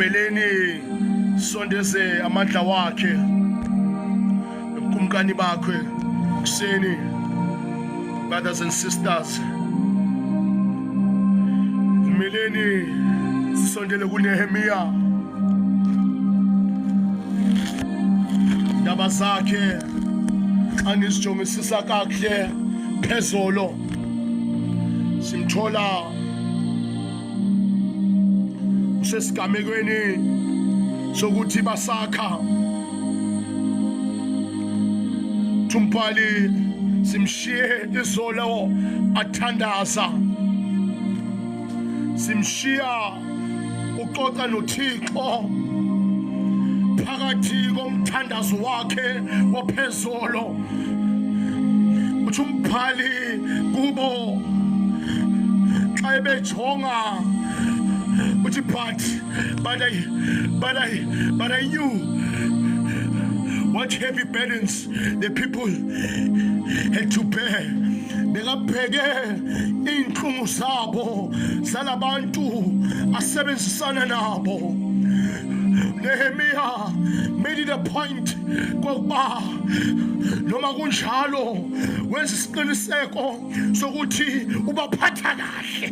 Vumeleni sondeze amandla wakhe kumkani bakhe kuseni, brothers and sisters. Vumeleni sisondele kuNehemiya, indaba zakhe anisijongisisa kakuhle phezolo simthola usesigamekweni sokuthi basakha. Tumpali simshiye izolo athandaza, simshiya uxoxa noThixo phakathi komthandazo wakhe waphezolo. Umpali kubo xa ebejonga uthi but I knew what heavy burdens the people had to bear. Bekabheke inhlungu zabo zalabantu asebenzisana nabo. Nehemiya made it a point kokuba noma kunjalo wenza isiqiniseko sokuthi ubaphatha kahle.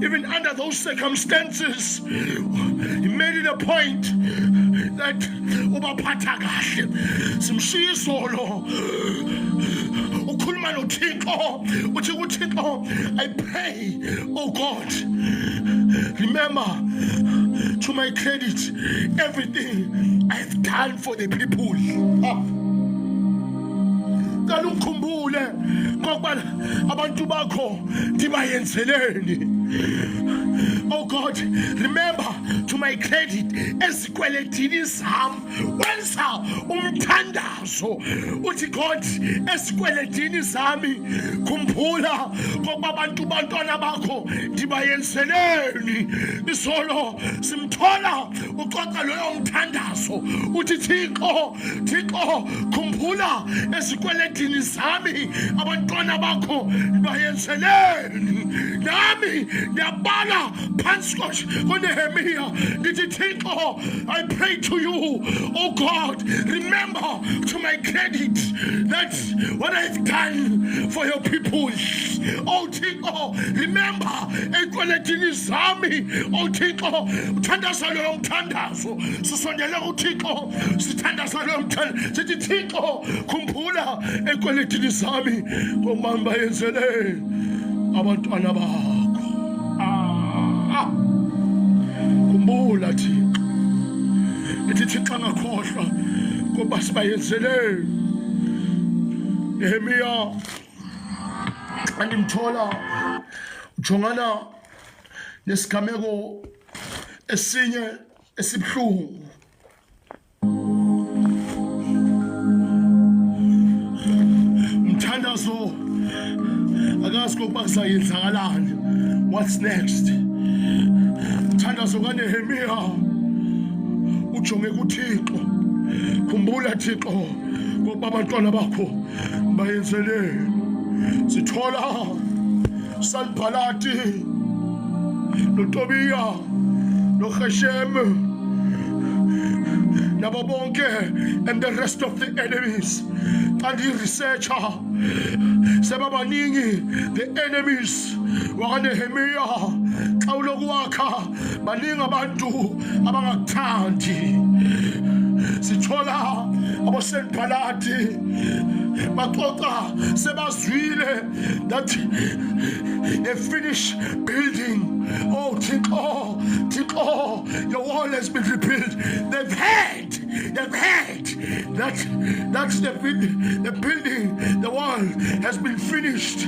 Even under those circumstances, he made it a point that ubaphatha kahle. Simshiya izolo ukhuluma noThixo uthi kuThixo, I pray, oh God, remember to my credit everything I've done for the people. Ukhumbule ngoba abantu bakho ndibayenzeleni. Oh God, remember to my credit ezikweletini zam wenza umthandazo. Uthi God, ezikweletini zami khumbula ngoba abantu bantwana bakho ndibayenzeleni. Isolo simthola uxoxa loyo mthandazo. Uthi Thixo khumbula ezikweletini zami abantwana bakho ndibayenzeleni. Nami ngiyabala phansi koNehemiya ndithi Thixo, I pray to you, oh God, remember to my credit that what I've done for your people. Oh Thixo, remember ekweletini zami. Oh Thixo, uthandaza loyo mthandazo. Sisondele kuThixo sithandaza loyo mthandazo. Sithi Thixo khumbula ekweletini zami ngoba bayenzele abantwana bakho. Khumbula Thixo, ithi Thixo angakhohlwa ngoba sibayenzele. Nehemiya andimthola ujongana nesigameko esinye esibhlungu. Mthandazo akazi kokuba kusayenzakalani. What's next? Mthandazo kaNehemiya ujonge kuThixo. Khumbula Thixo ngoba abantwana bakho bayenzeleni. Sithola Sanbalati noTobiya noGeshem nabo bonke and the rest of the enemies. And the researcher sebabaningi the enemies wakaNehemiya. Xa uloku wakha baningi abantu abangakuthandi. Sithola aboSanbalati baxoxa sebazwile that they finish building. Oh Thixo, your wall has been rebuilt. They've heard that the building, the wall has been finished.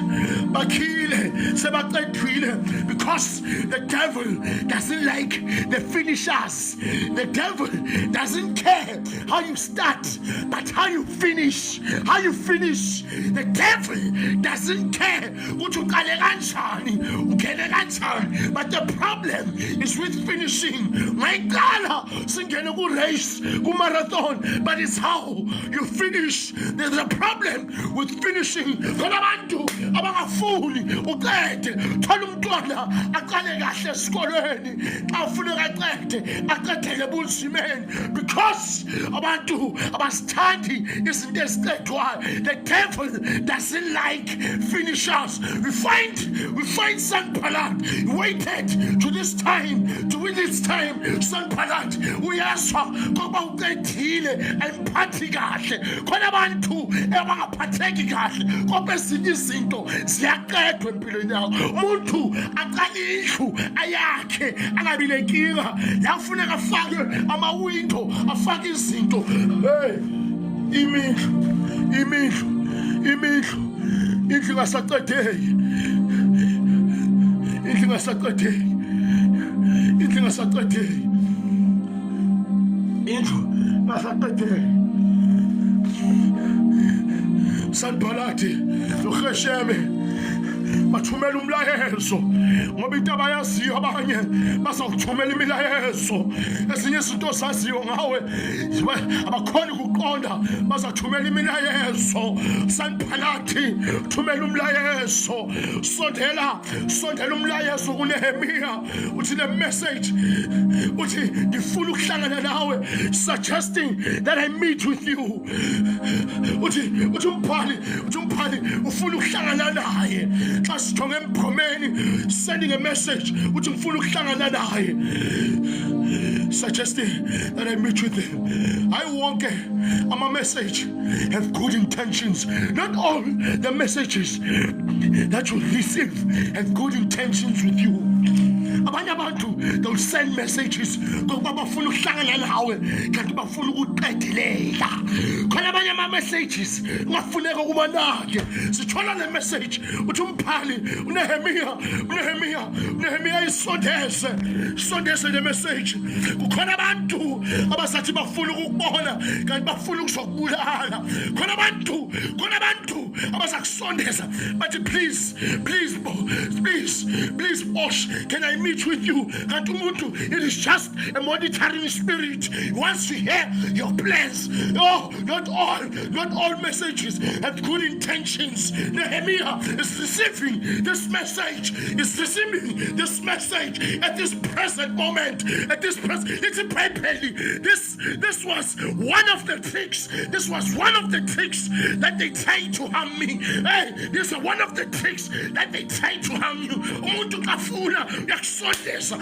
Bakile sebaqedile because the devil doesn't like the finishers. The devil doesn't care how you start, but how you finish. The devil doesn't care care ukuthi uqale kanjani ungene kanjani, but the problem is with finishing. Ngayiqala singene ku-race ku-marathon, but it's how you finish. There's a problem with finishing. Khona abantu abangafuni uqede. Thola umntwana aqale kahle esikolweni, xa ufuneka aqedele bunzimeni, because abantu abasithandi izinto eziqedwayo. The devil doesn't like finishers. We find Sanballat waited to this time, Sanballat uyaswa ngoba uqedile emphathi kahle. Khona abantu abangaphatheki kahle ngoba ezinye izinto ziyaqedwa empilweni yakho. Umuntu aqale indlu ayakhe angabi lenkinga, la kufuneka afake ama-window, afake izinto. Hey, imindlu ingasaqedeki, Sanballat noGesheme bathumela umlayezo, ngoba into abayaziyo abanye bazawuthumela imilayezo. Ezinye izinto osaziyo ngawe abakhoni ukuqonda, bazathumela imilayezo. Sanballat thumela umlayezo, sondela umlayezo kuNehemiya, uthi le message, uthi ngifuna ukuhlangana nawe, suggesting that I meet with you. Uthi umbhali ufuna ukuhlangana naye. Xa sijonge emphomeni, sending a message uthi ngifuna ukuhlangana naye, suggesting that I meet with him. I wonke ama-message have good intentions. Not all the messages that you receive have good intentions with you. Abanye abantu they'll send messages ngoba bafuna ukuhlangana nawe kanti bafuna ukuqedelela. Khona abanye ama-messages ngafuneka ukuba nakhe. Sithola le message uthi umbhali uNehemiya isondeze le message. Kukhona abantu abasathi bafuna ukukubona kanti bafuna ukuzokubulala. Khona abantu abazakusondeza bathi please Bosh, can I meet with you? Kanti umuntu, it is just a monitoring spirit. He wants to hear your plans. No, not all messages have good intentions. Nehemiya is receiving this message at this present moment. This was one of the tricks. This was one of the tricks that they tried to harm me. Hey, this is one of the tricks that they tried to harm you. Umuntu kafuna yakusondeza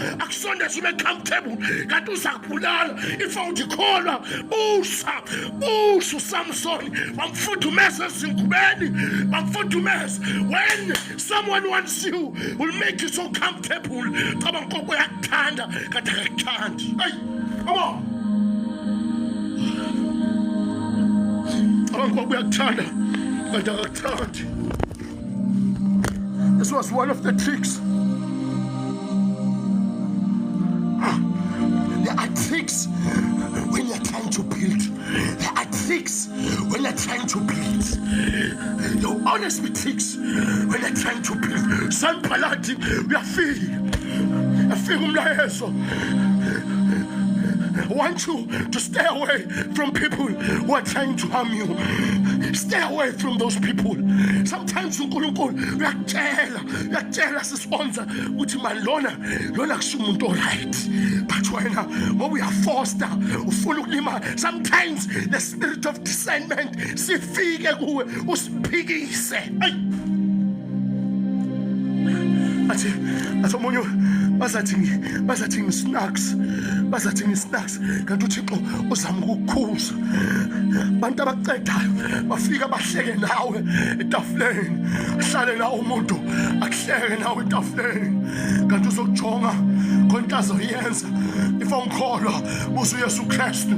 ube comfortable kanti uzakubulala. Ifawudikholwa busa uSamson bamfudumeza ezinkubeni, bamfudumeza. When someone wants you, will make you so comfortable. Cabanga kokho yakuthanda kanti akakuthandi. Hey, come on. Cabanga kokho yakuthanda kanti akakuthandi. This was one of the tricks. There are tricks when you're trying to build. There are tricks when you're trying to build. There will always be tricks when you're trying to build. Sanballat, we are feeling umlayezo. I want you to stay away from people who are trying to harm you. Stay away from those people. Sometimes uNkulunkulu uyakutshela sisibonza ukuthi man lona kusumuntu alright, but wena ngoba uyafoster ufuna ukulima. Sometimes the spirit of discernment sifike kuwe usiphikise. Athi omunye bazathi ngi-snacks kanti uThixo uzama ukukukhuza. Abantu abaqedayo bafika bahleke nawe etafuleni, ahlale nawe umuntu akuhleke nawe etafuleni, kanti uzokujonga konke azoyenza ifongkholwa buso Yesu Kristu.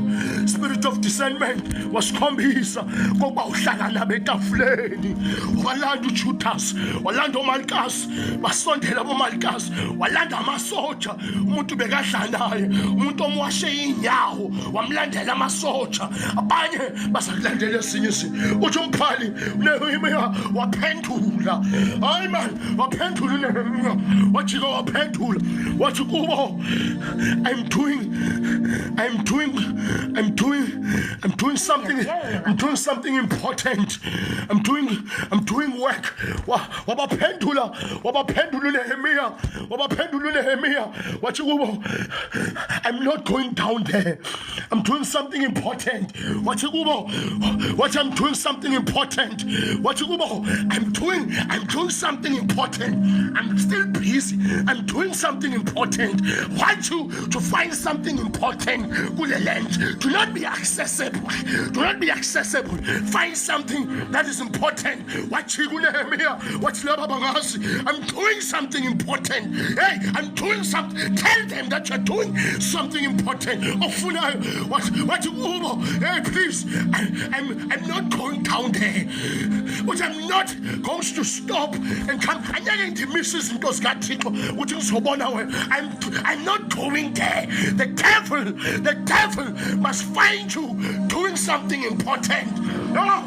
Spirit of discernment wasikhombisa ngoba uhlala nabo etafuleni, walanda uJudas, walanda uMalchus, basondela aboMalchus, walanda amasoja. Umuntu bekadla naye, umuntu omwashe inyawo wamlandela amasoja, abanye basakulandela esinye izinto. Uthi umbhali uNehemiya waphendula, hayi man, waphendula uNehemiya, wajika waphendula, wathi kubo, I'm doing something important. I'm doing work. Wabaphendula uNehemiya, wathi kubo, I'm not going down there. I'm doing something important. Wathi kubo, what I'm doing something important. Wathi kubo, I'm doing something important. I'm still busy. I'm doing something important. Want you to find something important. Kule land. Do not be accessible. Find something that is important. Wathi kuNehemiya, wathi laba bangasi, I'm doing something important. Hey, I'm doing something. Tell them that you're doing something important. Ofunayo, wathi kubo, hey, please, I'm not going down there. But I'm not going to stop and come. I'm not going there. The devil must find you doing something important. No,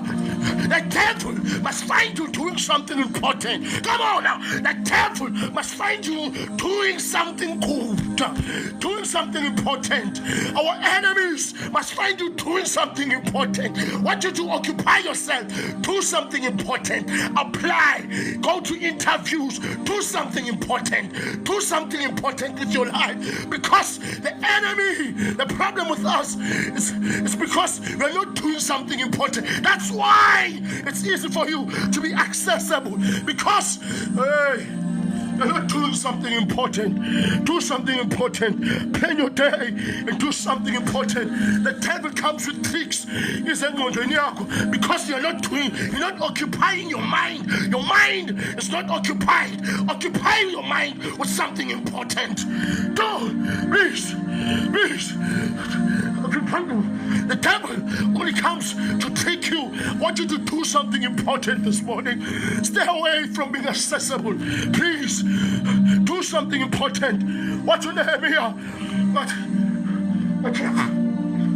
the devil must find you doing something important. Come on now. The devil must find you doing something good, doing something important. Our enemies must find you doing something important. Want you to occupy yourself. Do something important. Apply. Go to interviews. Do something important. Do something important with your life. Because the enemy, the problem with us is because we're not doing something important. That's why it's easy for you to be accessible. Because, hey, you're not doing something important. Do something important. Plan your day and do something important. The devil comes with tricks. Because you're not occupying your mind. Your mind is not occupied. Occupy your mind with something important. Please. The devil only comes to trick you. Want you to do something important this morning. Stay away from being accessible. Please do something important. What you Nehemiya?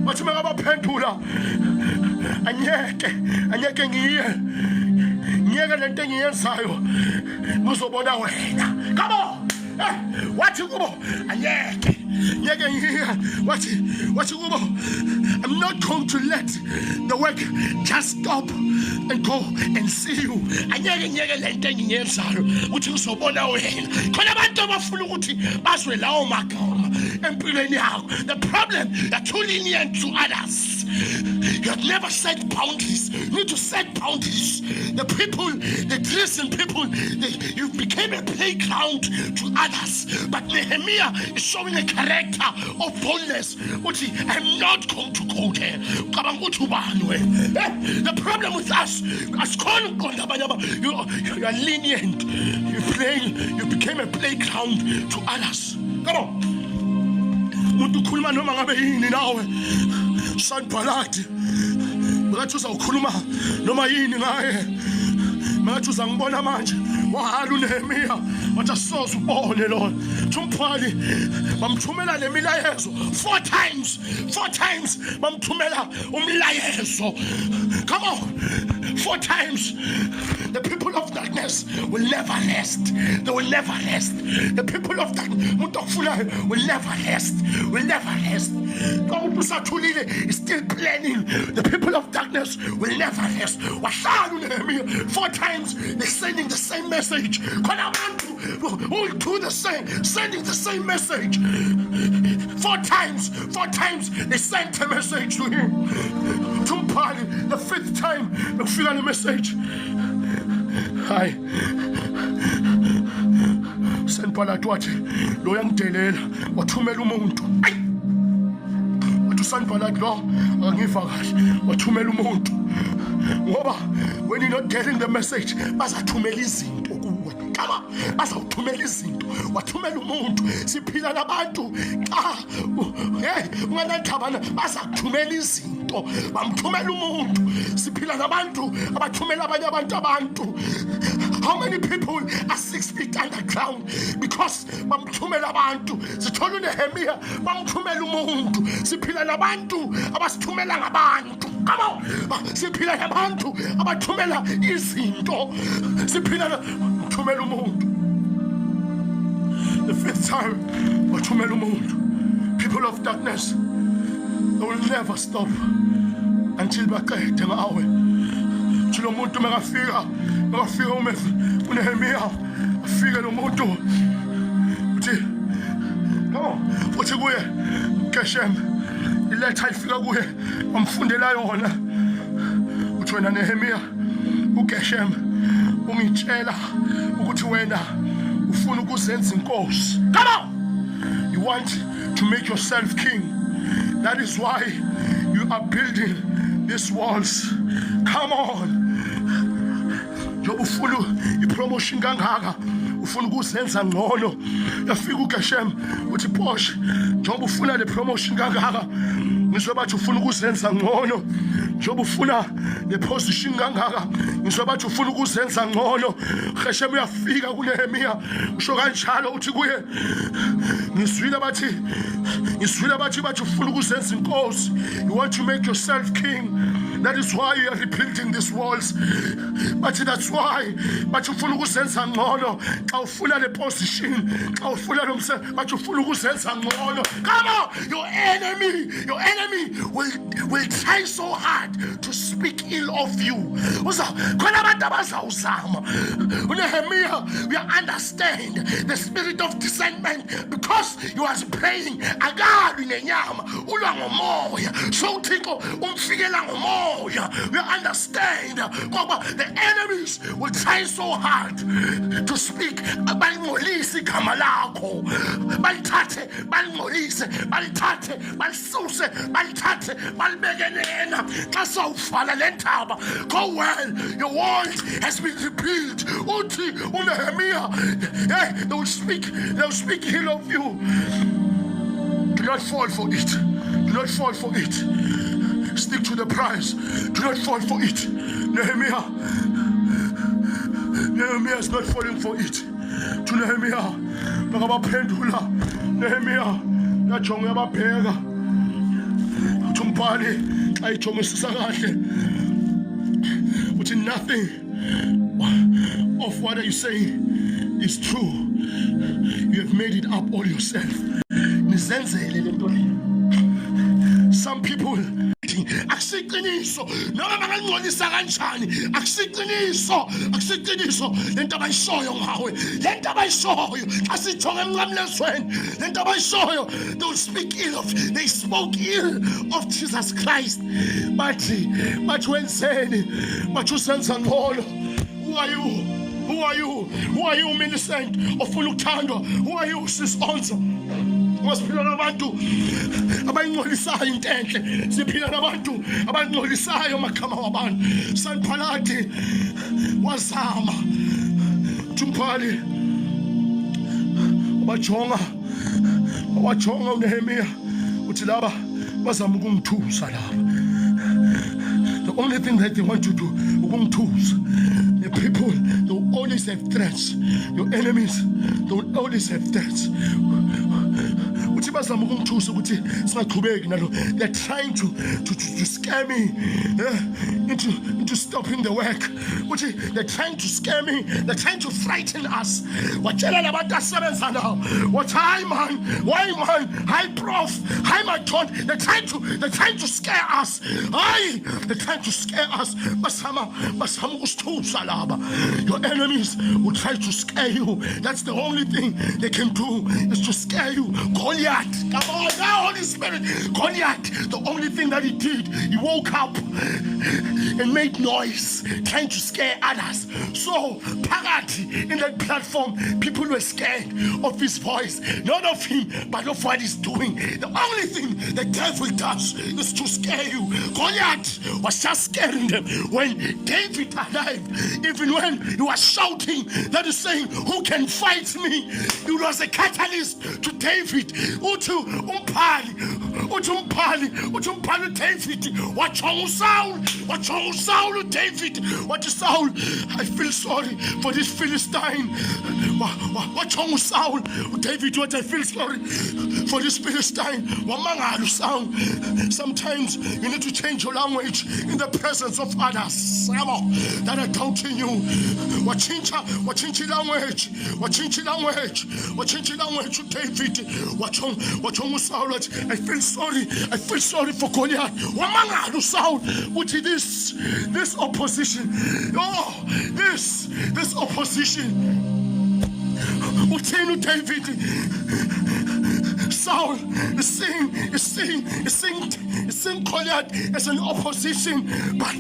What mangabaphendula? Anyeke ngiyeke lento engiyenzayo ngizobona wena. Come on. What you go? Anyeke what you go? I'm not going to let the work just stop and go and see you. Anyeke lento engiyenzayo uthi ngizobona wena. Khona abantu abafuna ukuthi bazwe lawo magama empilweni yakho. The problem, you're too lenient to others. You have never set boundaries. You need to set boundaries. The people, the Christian people, you became a playground to others. But Nehemiya is showing a character of boldness. I'm not going to go there. The problem with us, you are lenient. You became a playground to others. Come on. Muntu khuluma noma ngabe yini nawe. Sanbalati. Ngathi uzawukhuluma noma yini ngaye. Ngathi uzangibona manje. Wahala uNehemiya. Wathi asoze ubone lo. Thumpali bamthumela lemilayezo 4 times. 4 times bamthumela umlayezo. Come on. 4 times. The people of darkness will never rest. They will never rest. The people of darkness will never rest. Will never rest. God is still planning. The people of darkness will never rest. 4 times they're sending the same message. All do the same, sending the same message. 4 times they sent a message to him. The 5th time they feel a message. Hi. Sanbalati wathi lo yangidelela wathumela umuntu. Wathi Sanbalati lo angiva kahle wathumela umuntu. Ngoba when you're not getting the message bazathumela izinto kuwe. Come on. nehemiya bazawuthumela izinto, wathumela umuntu. Siphila nabantu unganathabana baza kuthumela izinto, bamthumela umuntu. Siphila nabantu abathumela abanye abantu. How many people are 6 feet underground because bamthumela abantu? Sithola uNehemiya bamthumela umuntu. Siphila nabantu abasithumela ngabantu. Come on, siphila nabantu abathumela izinto. Siphila nathumela umuntu. The 5th time bathumela umuntu. People of darkness, they will never stop until baqede ngawe. Lo muntu makafika uNehemiya afike lo muntu uthi uthi kuye Geshem, iletha ifika kuye amfundela yona. Uthi wena Nehemiya, uGeshem ungitshela ukuthi wena ufuna ukuzenza inkosi. Come on, you want to make yourself king. That is why you are building these walls. Come on. Njoba ufuna ipromotion kangaka, ufuna ukuzenza ngcono, yafika uGeshem uthi Bosh, njoba ufuna le promotion kangaka, ngizwe bathi ufuna ukuzenza ngcono. Njoba ufuna le position kangaka, ngizwe bathi ufuna ukuzenza ngcono. Geshem uyafika kuNehemiya usho kanjalo uthi kuye, ngizwile bathi ufuna ukuzenza inkosi. You want to make yourself king. That is why you are rebuilding these walls. But that's why ufuna ukuzenza ngcono. Xa ufuna le position, xa ufuna lo msebenzi, ufuna ukuzenza ngcono. Come on, your enemy will try so hard to speak ill of you. Khona abantu abazawuzama. uNehemiya, we understand the spirit of discernment because you are praying akalwi nenyama, ulwa ngomoya. So uThixo umfikela ngomoya. We understand the enemies will try so hard to speak. Balingcolise igama lakho, balithathe, balingcolise, balithathe, balisuse, balithathe, balibekelena. Xa sawuvala le ntaba, go well, your world has been rebuilt. Uthi uNehemiya, they will speak ill of you. Do not fall for it. Do not fall for it. Stick to the prize. Do not fall for it. Nehemiya is not falling for it. To Nehemiya, bakabaphendula. Nehemiya yajonga yababheka. Uthi umbhali xa ijongisisa kahle uthi nothing of what are you saying is true. You have made it up all yourself. Nizenzele le nto le. Some people akusiqiniso noma bangangcolisa kanjani, akusiqiniso lento abayishoyo ngawe, lento abayishoyo asijonge emnqamlezweni, lento abayishoyo. They will speak ill of, they spoke ill of Jesus Christ. Bathi wenzeni, bathi usenza ngcono. Who are you? Who are you, Millicent ofuna ukuthandwa? Who are you, Sis Onzo? Siphila nabantu abayingcolisayo into enhle. Siphila nabantu abangcolisayo amagama wabantu. Saniphalati wazama Tumpali wajonga uNehemiya uthi laba bazama ukungithusa laba. The only thing that they want to do ukungithusa. The people, they will always have threats. Your enemies, they will always have threats. They're trying to scare me into stopping the work. They're trying to scare me. They're trying to frighten us. What hi man? Why man? Hi prof? Hi my John? They're trying to scare us. They're trying to scare us. Your enemies will try to scare you. That's the only thing they can do, is to scare you. Goliath Goliath. Come on now, Holy Spirit. Goliath, the only thing that he did, he woke up and made noise, trying to scare others. So, Pagati, in that platform, people were scared of his voice, not of him, but of what he's doing. The only thing the devil does is to scare you. Goliath was just scaring them. When David alive, even when he was shouting, that is saying, who can fight me? It was a catalyst to David. Utu umpali David. Watch Saul, David. Watch Saul. I feel sorry for this Philistine. Watch Saul, David. What I feel sorry for this Philistine. Sometimes you need to change your language in the presence of others that are doubting you. Watch language to David. Watch Saul. I feel sorry for Goliath. Saul, which is this opposition. Oh, this opposition. David, Saul is seeing Goliath as an opposition, but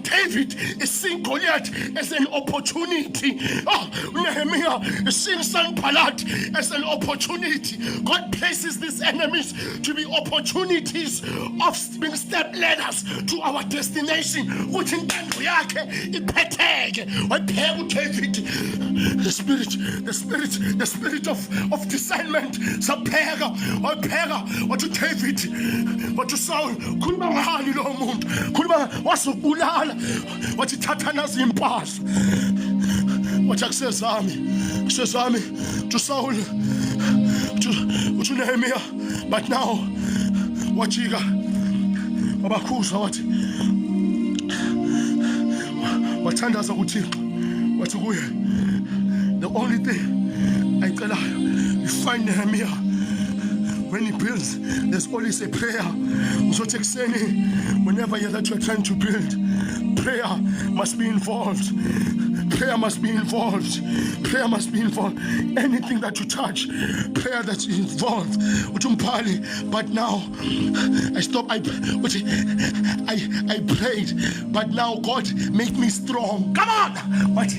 David is seeing Goliath as an opportunity. Oh, Nehemiah is seeing Sanballat as an opportunity. God places these enemies to be opportunities of being step ladders to our destination. Which in David, the spirit of discernment. What to David, what to Saul, khuluma ngani lo muntu, khuluma wasukubulala, wathi thathana zimpahla. Wathi akusezami to Saul, to Nehemiah, but now wajika wabakhuza wathi wathandaza kuThixo, wathi kuye, the only thing I call you find Nehemiah. When he builds, there's always a prayer. Whenever you're trying to build, prayer must be involved. Prayer must be involved. Prayer must be involved. Anything that you touch, prayer that's involved. But now, I stopped. I prayed. But now God make me strong. Come on. What?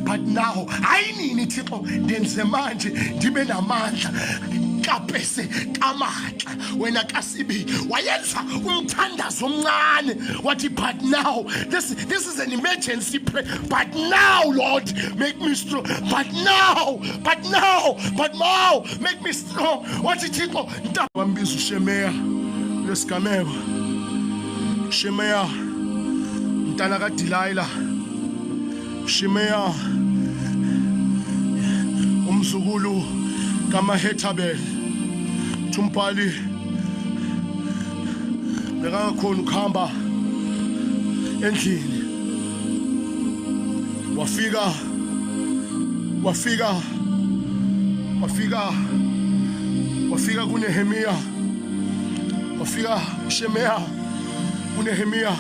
But now, I need it. Kapese kamata wena kasibi wayenza umthandazo omncane wathi, but now this is an emergency prayer. But now, Lord, make me strong. But now make me strong. Wathi Thixo wambiza uShemeya lesigameko. Shemeya mntana kaDelilah. Shemeya umzukulu kaMahethabel. Umbhali bekangakhona ukuhamba endlini, wafika kuNehemiya, wafika Shemeya kuNehemiya,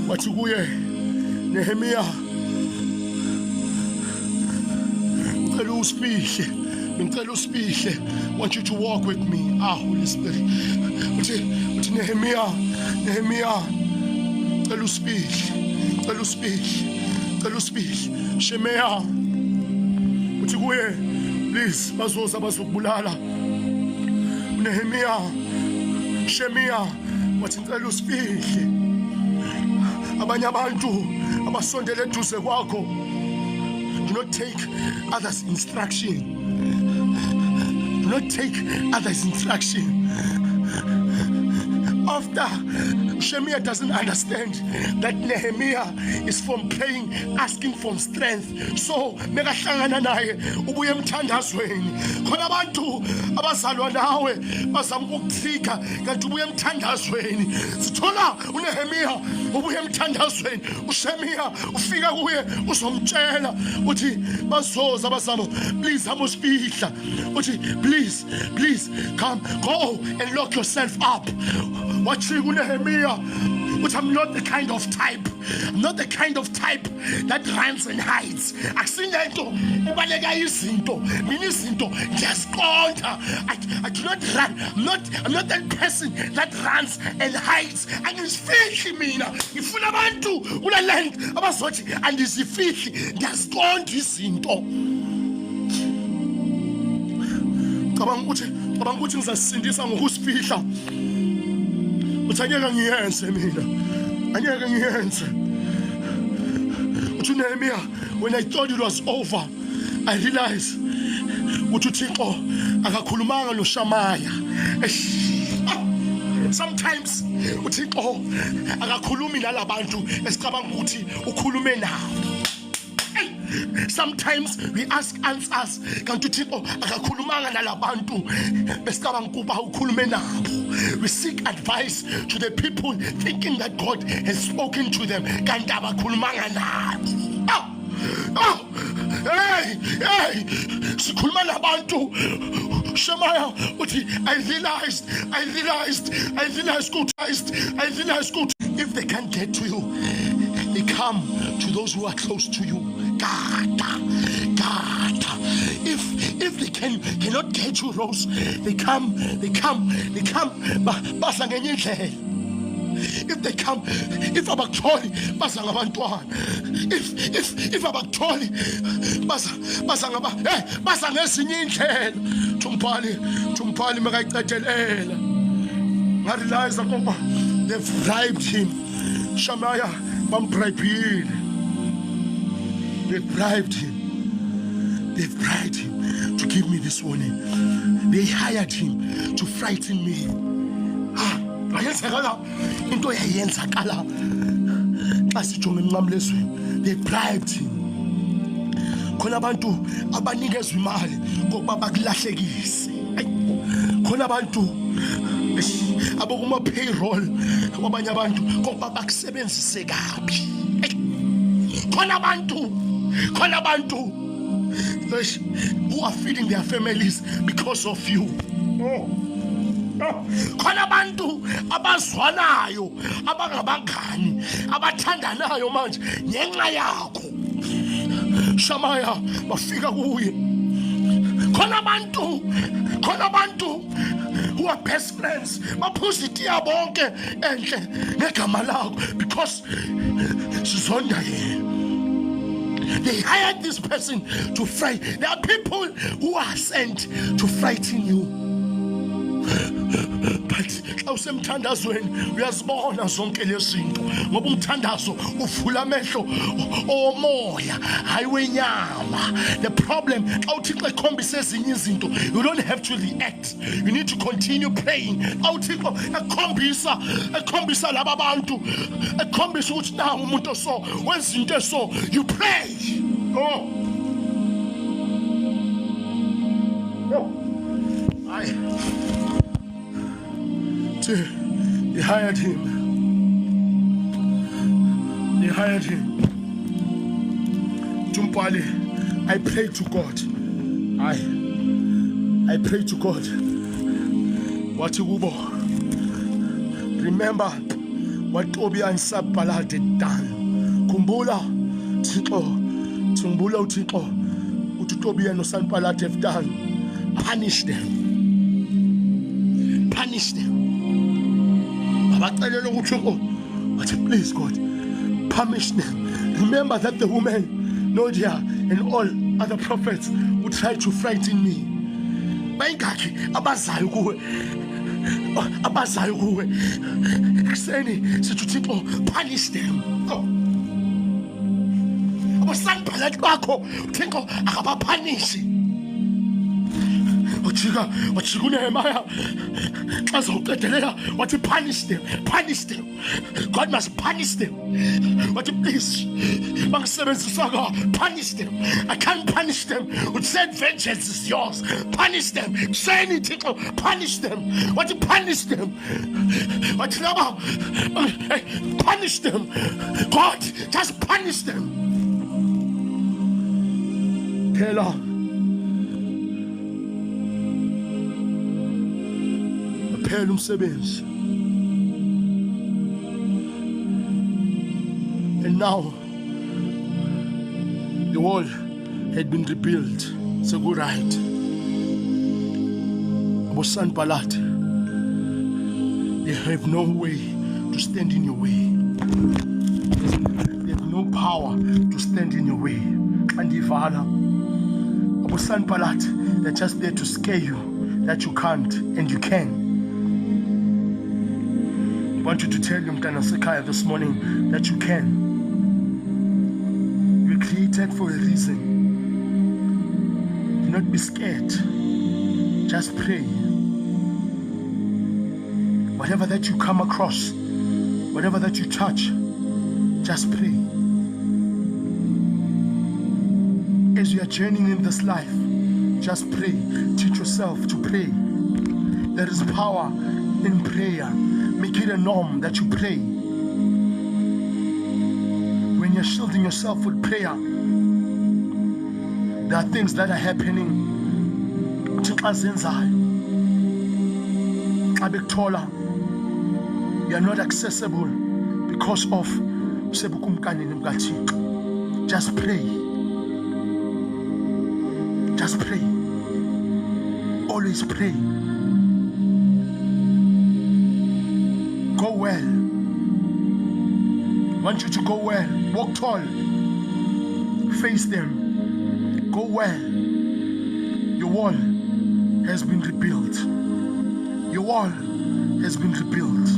wathi kuye, Nehemiya, ngicela usifihle, I want you to walk with me. Holy Spirit. Uthi Nehemiya, ngicela usifihle. Shemeya, uthi kuye, please, bazoza bazokubulala. Nehemiya, Shemeya, wathi ngicela usifihle. Abanye abantu abasondele eduze kwakho, do not take others' instruction. Do not take others' instruction. After Shemeya doesn't understand that Nehemiah is from praying, asking for strength. So mekahlangana naye ubuye emthandazweni. Khona abantu abazalwa nawe bazama ukukuthika kanti ubuye emthandazweni. Sithola uNehemiah ubuye emthandazweni. uShemeya ufika kuye uzomtshela uthi bazoza bazama, please hamusifihla. Uthi please come, go and lock yourself up. Wathi kuNehemiya, But I'm not the kind of type. I'm not the kind of type that runs and hides. I do not run. I'm not that person that runs and hides. And it's fishy, mina. If you want to, una land, abazothi and is fishy. Just gone to izinto. Cabanga ukuthi ngizasindisa ngokusifihla. Uthi angeke ngiyenze mina. Angeke ngiyenze. Uthi Nehemiah, when I thought it was over, I realized uthi uThixo akakhulumanga noShamaya. Sometimes uThixo akakhulumi nalabantu esicabanga ukuthi ukhulume nabo. Sometimes we ask answers kanti uThixo akakhulumanga nalabantu besicabanga ukuba ukhulume nabo. We seek advice to the people thinking that God has spoken to them kanti abakhulumanga nabo. Hey, sikhuluma nabantu. Shemaiah uthi I realized good. If they can't get to you, they come to those who are close to you. God. If they cannot get you, Rose, they come. Basa ngenye indlela. If they come, if abakutholi basa ngabantwana. If abakutholi basa ngezinye indlela. Thumpali makayicethelela. Ngarealize ukuba they've bribed him. Shemaiah bambribile. They've bribed him to give me this warning. They hired him to frighten me. Into yayenzakala xa sijonga emnqamlezweni. They bribed him. Khona abantu abanikezwa imali ngokuba bakulahlekise. Khona abantu abokuma payroll abanye abantu ngokuba bakusebenzise kabi. Khona abantu who are feeding their families because of you. Khona abantu abazwanayo abangabangani abathandanayo manje ngenxa yakho. Shemaiah bafika kuye. Khona abantu who are best friends baphuzitiya bonke enhle ngegama lakho because sizonda yena. They hired this person to frighten. There are people who are sent to frighten you. But xa usemthandazweni uyazibona zonke lezinto ngoba umthandazo uvula amehlo omoya hayi wenyama. The problem xa uThixo ekhombisa ezinye izinto, you don't have to react. You need to continue praying. Xa uThixo ekhombisa laba bantu, ekhombisa ukuthi na umuntu so wenza into eso, you pray. They hired him. Tumpali, I pray to God. I pray to God. Watigubo. Remember what Tobiah and Sanballat had done. Kumbula Uthixo. What Tobiah and Sanballat have done. Punish them. But please, God, punish them. Remember that the woman, Nodia, and all other prophets would try to frighten me. Abazayo kuwe. Punish them. Abasanballat bakho, Uthixo akabapunishi. Wajika uNehemiah xa zoqedelela wathi punish them. God must punish them. Wathi please bangisebenzisa punish them. I can't punish them. Uthi said vengeance is yours. Punish them. Say anything, punish them. Wathi punish them. Wathi laba punish them. God just punish them. Phela umsebenzi now the wall had been rebuilt. It's a good right. Sanballat, they have no way to stand in your way. They have no power to stand in your way. And Ivala, Sanballat, they're just there to scare you that you can't and you can. I want you to tell you, Mtana Sekaya, this morning that you can. You're created for a reason. Do not be scared. Just pray. Whatever that you come across, whatever that you touch, just pray. As you are journeying in this life, just pray. Teach yourself to pray. There is power in prayer. Make it a norm that you pray. When you're shielding yourself with prayer, there are things that are happening. You are not accessible because of just pray. Just pray. Always pray. Go well. I want you to go well. Walk tall. Face them. Go well. Your wall has been rebuilt. Your wall has been rebuilt.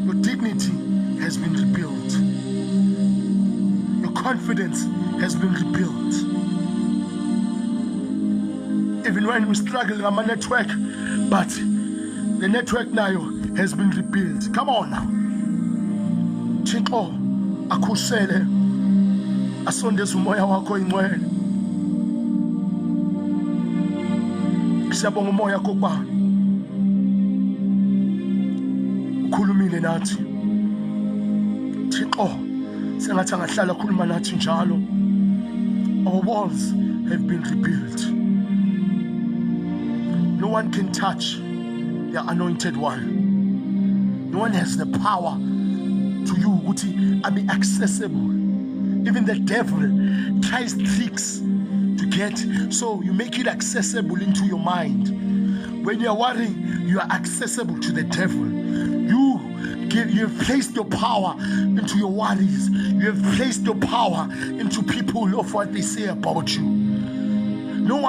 Your dignity has been rebuilt. Your confidence has been rebuilt. Even when we struggle on my network, but the network now has been rebuilt. Come on now. Thixo akhusele asondeze umoya wakho ingcwele. Siyabonga umoya kokuba ukhulumile nathi. Thixo sengathi angahlala khuluma nathi njalo. Our walls have been rebuilt. No one can touch the anointed one. No one has the power to you ukuthi be accessible. Even the devil tries tricks to get, so you make it accessible into your mind. When you are worrying, you are accessible to the devil. You have placed your power into your worries. You have placed your power into people of what they say about you.